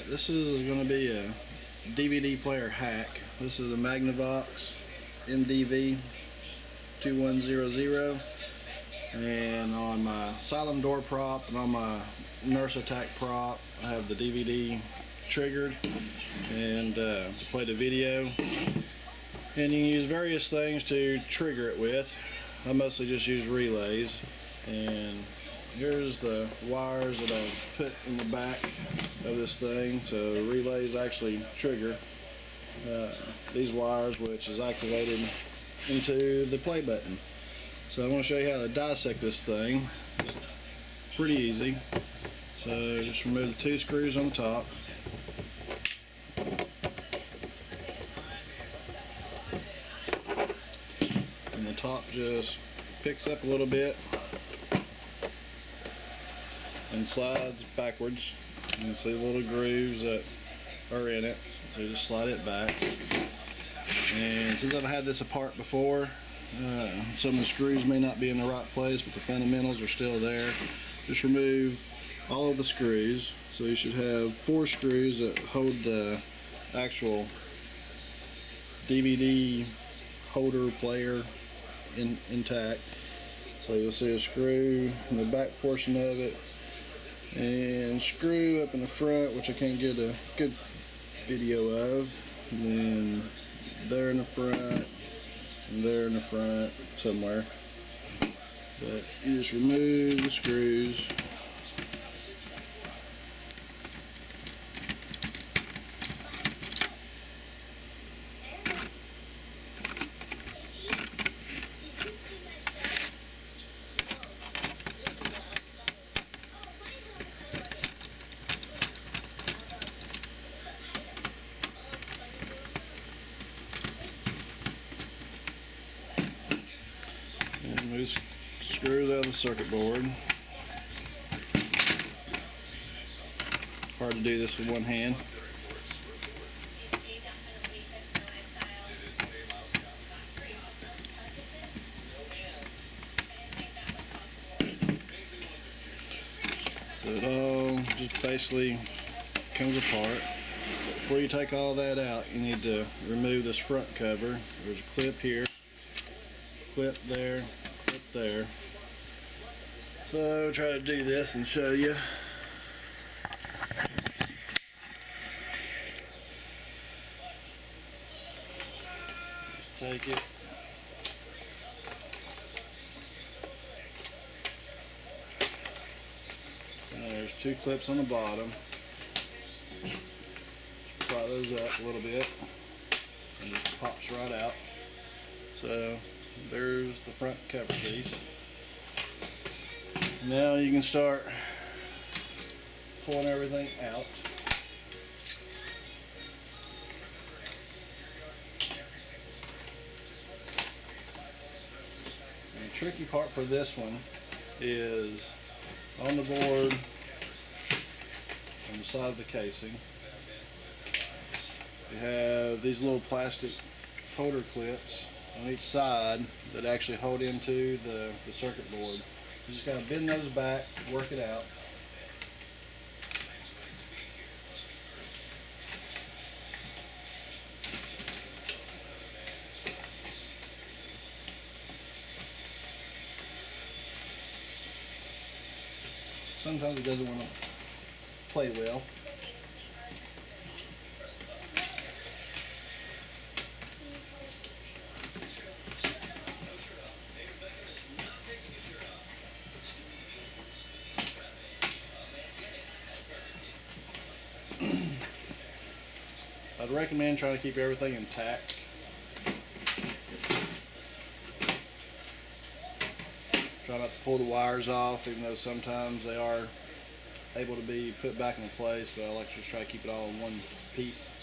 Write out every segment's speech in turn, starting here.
This is going to be a DVD player hack. This is a Magnavox MDV 2100, and on my Asylum door prop and on my Nurse Attack prop I have the DVD triggered and to play the video. And you can use various things to trigger it with. I mostly just use relays, and here's the wires that I put in the back of this thing. So relays actually trigger these wires, which is activated into the play button. So I want to show you how to dissect this thing. It's pretty easy. So just remove the two screws on the top. And the top just picks up a little bit and slides backwards. You can see little grooves that are in it, so just slide it back. And since I've had this apart before, some of the screws may not be in the right place, but the fundamentals are still there. Just remove all of the screws. So you should have 4 screws that hold the actual DVD holder player intact. So you'll see a screw in the back portion of it, and screw up in the front, which I can't get a good video of, and then there in the front and there in the front somewhere. But you just remove the screws. And move screws out of the circuit board. Hard to do this with one hand. So it all just basically comes apart. But before you take all that out, you need to remove this front cover. There's a clip here, clip there, clip there. So I'll try to do this and show you. Just take it. And there's 2 clips on the bottom. Just pry those up a little bit, and it pops right out. So there's the front cover piece. Now you can start pulling everything out. And the tricky part for this one is on the board on the side of the casing. You have these little plastic holder clips on each side that actually hold into the circuit board. You just gotta bend those back, work it out. Sometimes it doesn't want to play well. I'd recommend trying to keep everything intact. Try not to pull the wires off, even though sometimes they are able to be put back in place, but I like to just try to keep it all in one piece.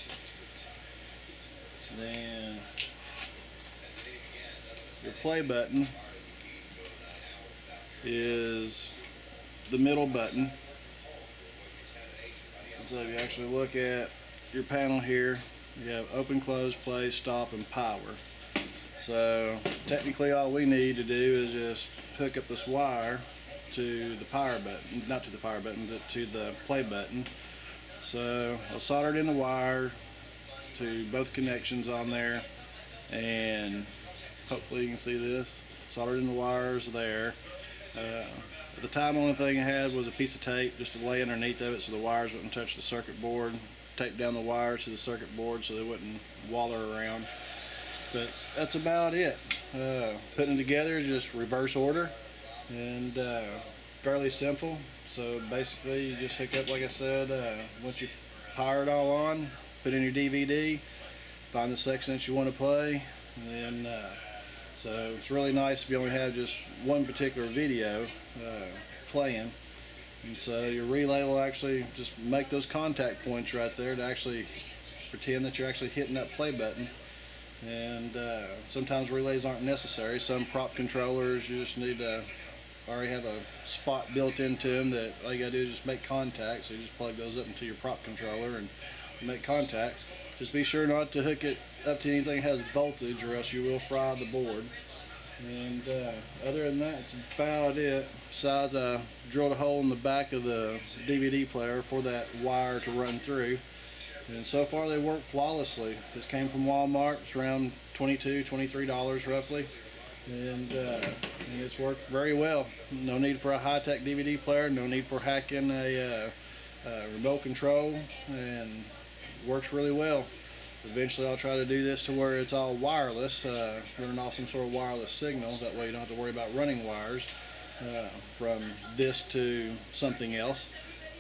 Then your play button is the middle button. So if you actually look at your panel here, you have open, close, play, stop, and power. So technically all we need to do is just hook up this wire to the power button, not to the power button, but to the play button. So I soldered in the wire to both connections on there, and hopefully you can see this. Soldered in the wires there. At the time, the only thing I had was a piece of tape just to lay underneath of it so the wires wouldn't touch the circuit board. Tape down the wires to the circuit board so they wouldn't waller around. But that's about it. Putting it together is just reverse order and fairly simple. So basically you just hook up, like I said, once you power it all on, put in your DVD, find the section that you want to play, and then so it's really nice if you only have just one particular video playing. And so your relay will actually just make those contact points right there to actually pretend that you're actually hitting that play button. And sometimes relays aren't necessary. Some prop controllers you just need to already have a spot built into them that all you gotta do is just make contact. So you just plug those up into your prop controller and make contact. Just be sure not to hook it up to anything that has voltage, or else you will fry the board. And other than that, it's about it. Besides, I drilled a hole in the back of the DVD player for that wire to run through. And so far they work flawlessly. This came from Walmart. It's around $22, $23 roughly. And it's worked very well. No need for a high-tech DVD player. No need for hacking a remote control. And works really well. Eventually I'll try to do this to where it's all wireless, running off some sort of wireless signal. That way you don't have to worry about running wires from this to something else.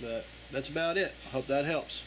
But that's about it. Hope that helps.